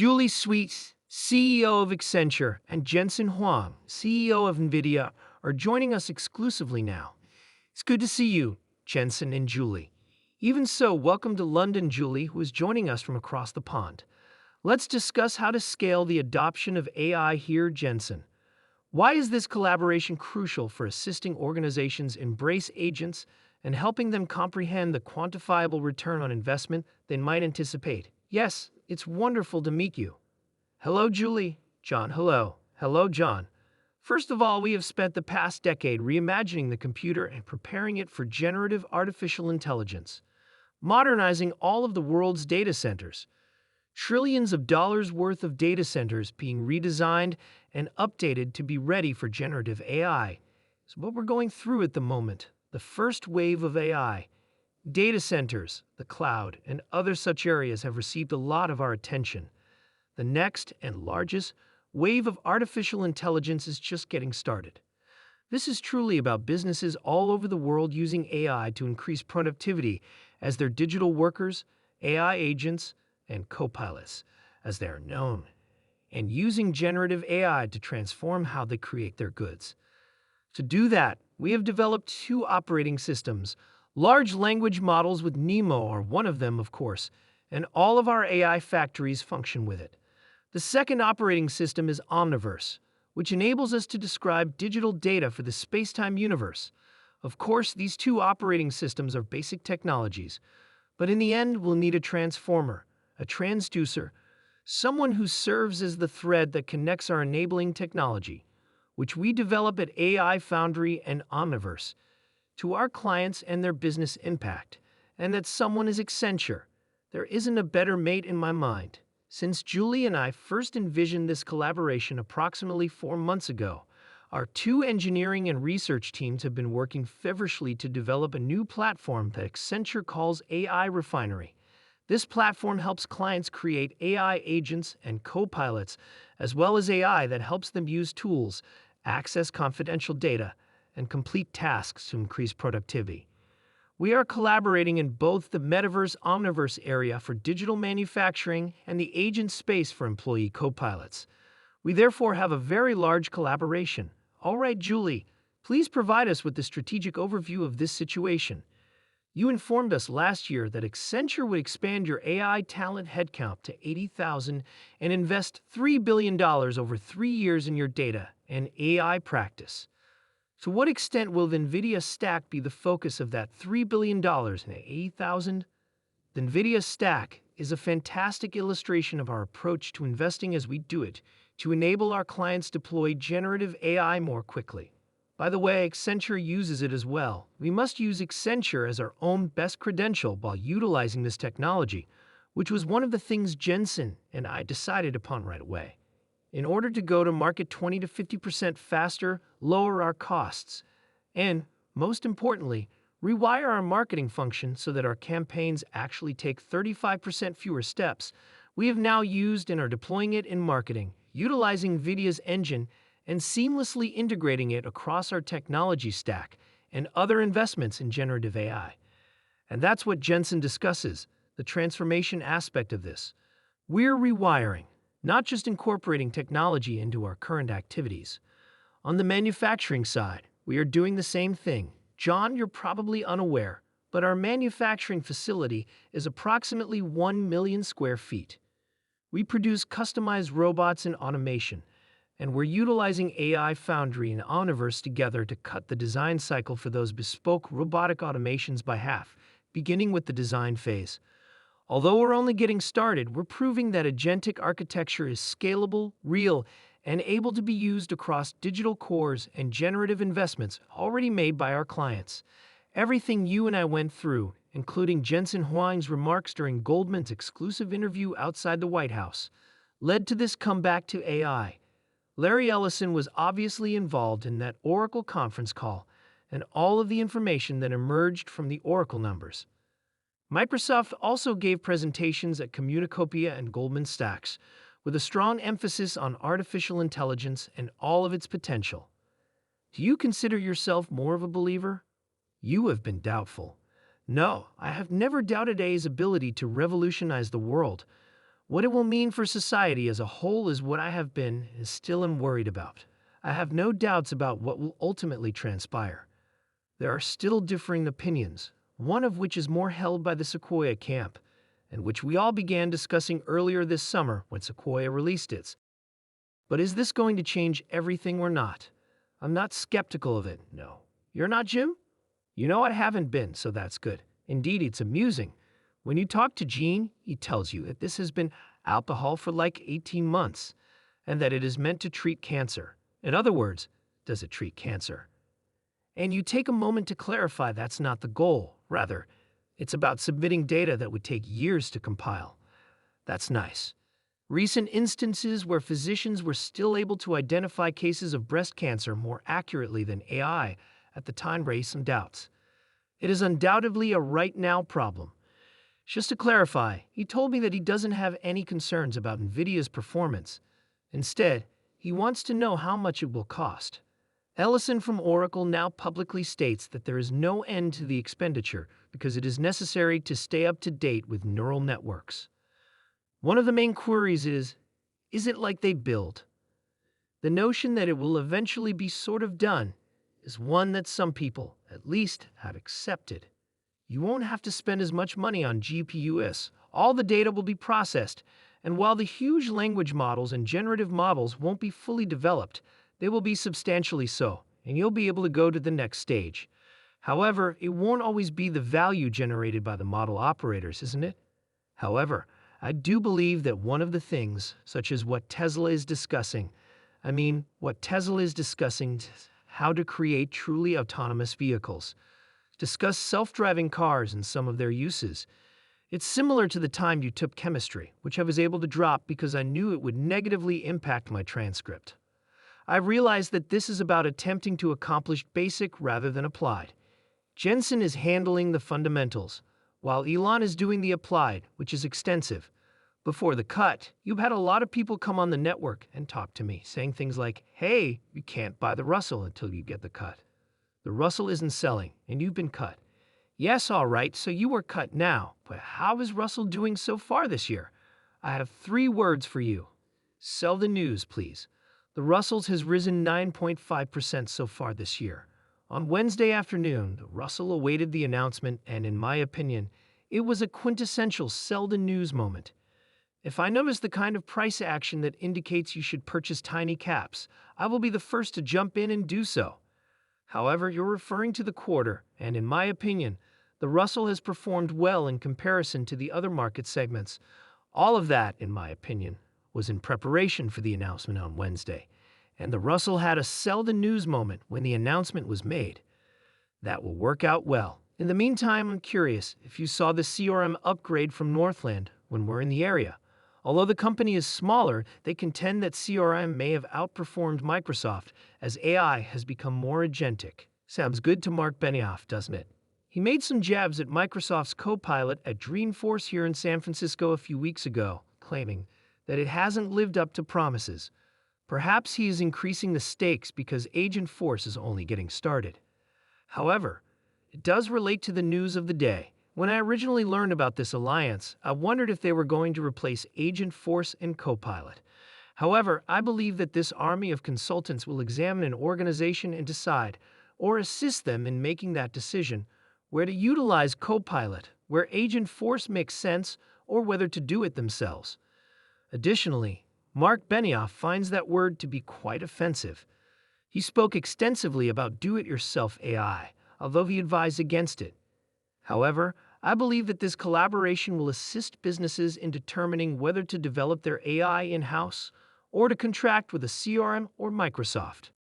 Julie Sweet, CEO of Accenture, and Jensen Huang, CEO of NVIDIA, are joining us exclusively now. It's good to see you, Jensen and Julie. Even so, welcome to London, Julie, who is joining us from across the pond. Let's discuss how to scale the adoption of AI here, Jensen. Why is this collaboration crucial for assisting organizations embrace agents and helping them comprehend the quantifiable return on investment they might anticipate? Yes, it's wonderful to meet you. Hello, Julie. John, hello. Hello, John. First of all, we have spent the past decade reimagining the computer and preparing it for generative artificial intelligence, modernizing all of the world's data centers. Trillions of dollars worth of data centers being redesigned and updated to be ready for generative AI is what we're going through at the moment. The first wave of AI. Data centers, the cloud, and other such areas have received a lot of our attention. The next and largest wave of artificial intelligence is just getting started. This is truly about businesses all over the world using AI to increase productivity as their digital workers, AI agents, and co-pilots, as they are known, and using generative AI to transform how they create their goods. To do that, we have developed two operating systems. Large language models with NeMo are one of them, of course, and all of our AI factories function with it. The second operating system is Omniverse, which enables us to describe digital data for the space-time universe. Of course, these two operating systems are basic technologies, but in the end, we'll need a transformer, a transducer, someone who serves as the thread that connects our enabling technology, which we develop at AI Foundry and Omniverse, to our clients and their business impact, and that someone is Accenture. There isn't a better mate in my mind. Since Julie and I first envisioned this collaboration approximately 4 months ago, our two engineering and research teams have been working feverishly to develop a new platform that Accenture calls AI Refinery. This platform helps clients create AI agents and co-pilots, as well as AI that helps them use tools, access confidential data, and complete tasks to increase productivity. We are collaborating in both the Metaverse-Omniverse area for digital manufacturing and the agent space for employee co-pilots. We therefore have a very large collaboration. All right, Julie, please provide us with the strategic overview of this situation. You informed us last year that Accenture would expand your AI talent headcount to 80,000 and invest $3 billion over 3 years in your data and AI practice. To what extent will the NVIDIA stack be the focus of that $3 billion and 80,000? The NVIDIA stack is a fantastic illustration of our approach to investing as we do it, to enable our clients deploy generative AI more quickly. By the way, Accenture uses it as well. We must use Accenture as our own best credential while utilizing this technology, which was one of the things Jensen and I decided upon right away. In order to go to market 20 to 50% faster, lower our costs, and, most importantly, rewire our marketing function so that our campaigns actually take 35% fewer steps, we have now used and are deploying it in marketing, utilizing NVIDIA's engine and seamlessly integrating it across our technology stack and other investments in generative AI. And that's what Jensen discusses, the transformation aspect of this. We're rewiring, not just incorporating technology into our current activities. On the manufacturing side, we are doing the same thing. John, you're probably unaware, but our manufacturing facility is approximately 1 million square feet. We produce customized robots and automation, and we're utilizing AI Foundry and Omniverse together to cut the design cycle for those bespoke robotic automations by half, beginning with the design phase. Although we're only getting started, we're proving that agentic architecture is scalable, real, and able to be used across digital cores and generative investments already made by our clients. Everything you and I went through, including Jensen Huang's remarks during Goldman's exclusive interview outside the White House, led to this comeback to AI. Larry Ellison was obviously involved in that Oracle conference call and all of the information that emerged from the Oracle numbers. Microsoft also gave presentations at Communicopia and Goldman Sachs, with a strong emphasis on artificial intelligence and all of its potential. Do you consider yourself more of a believer? You have been doubtful. No, I have never doubted AI's ability to revolutionize the world. What it will mean for society as a whole is what I have been and still am worried about. I have no doubts about what will ultimately transpire. There are still differing opinions, one of which is more held by the Sequoia camp, and which we all began discussing earlier this summer when Sequoia released its. But is this going to change everything or not? I'm not skeptical of it, no. You're not, Jim? You know I haven't been, so that's good. Indeed, it's amusing. When you talk to Gene, he tells you that this has been alcohol for like 18 months, and that it is meant to treat cancer. In other words, does it treat cancer? And you take a moment to clarify that's not the goal. Rather, it's about submitting data that would take years to compile. That's nice. Recent instances where physicians were still able to identify cases of breast cancer more accurately than AI at the time raised some doubts. It is undoubtedly a right-now problem. Just to clarify, he told me that he doesn't have any concerns about NVIDIA's performance. Instead, he wants to know how much it will cost. Ellison from Oracle now publicly states that there is no end to the expenditure because it is necessary to stay up to date with neural networks. One of the main queries is it like they build? The notion that it will eventually be sort of done is one that some people, at least, have accepted. You won't have to spend as much money on GPUs. All the data will be processed, and while the huge language models and generative models won't be fully developed, they will be substantially so, and you'll be able to go to the next stage. However, it won't always be the value generated by the model operators, isn't it? However, I do believe that one of the things, such as what Tesla is discussing, how to create truly autonomous vehicles, discuss self-driving cars and some of their uses. It's similar to the time you took chemistry, which I was able to drop because I knew it would negatively impact my transcript. I realized that this is about attempting to accomplish basic rather than applied. Jensen is handling the fundamentals, while Elon is doing the applied, which is extensive. Before the cut, you've had a lot of people come on the network and talk to me, saying things like, hey, you can't buy the Russell until you get the cut. The Russell isn't selling, and you've been cut. Yes, all right, so you were cut now, but how is Russell doing so far this year? I have 3 words for you. Sell the news, please. The Russell's has risen 9.5% so far this year. On Wednesday afternoon, the Russell awaited the announcement, and in my opinion, it was a quintessential sell the news moment. If I notice the kind of price action that indicates you should purchase tiny caps, I will be the first to jump in and do so. However, you're referring to the quarter, and in my opinion, the Russell has performed well in comparison to the other market segments. All of that, in my opinion, was in preparation for the announcement on Wednesday, and the Russell had a sell the news moment when the announcement was made. That will work out well. In the meantime, I'm curious if you saw the CRM upgrade from Northland when we're in the area. Although the company is smaller, they contend that CRM may have outperformed Microsoft as AI has become more agentic. Sounds good to Mark Benioff, doesn't it? He made some jabs at Microsoft's Copilot at Dreamforce here in San Francisco a few weeks ago, claiming that it hasn't lived up to promises. Perhaps he is increasing the stakes because Agentforce is only getting started. However, it does relate to the news of the day. When I originally learned about this alliance, I wondered if they were going to replace Agentforce and Copilot. However, I believe that this army of consultants will examine an organization and decide, or assist them in making that decision, where to utilize Copilot, where Agentforce makes sense, or whether to do it themselves. Additionally, Mark Benioff finds that word to be quite offensive. He spoke extensively about do-it-yourself AI, although he advised against it. However, I believe that this collaboration will assist businesses in determining whether to develop their AI in-house or to contract with a CRM or Microsoft.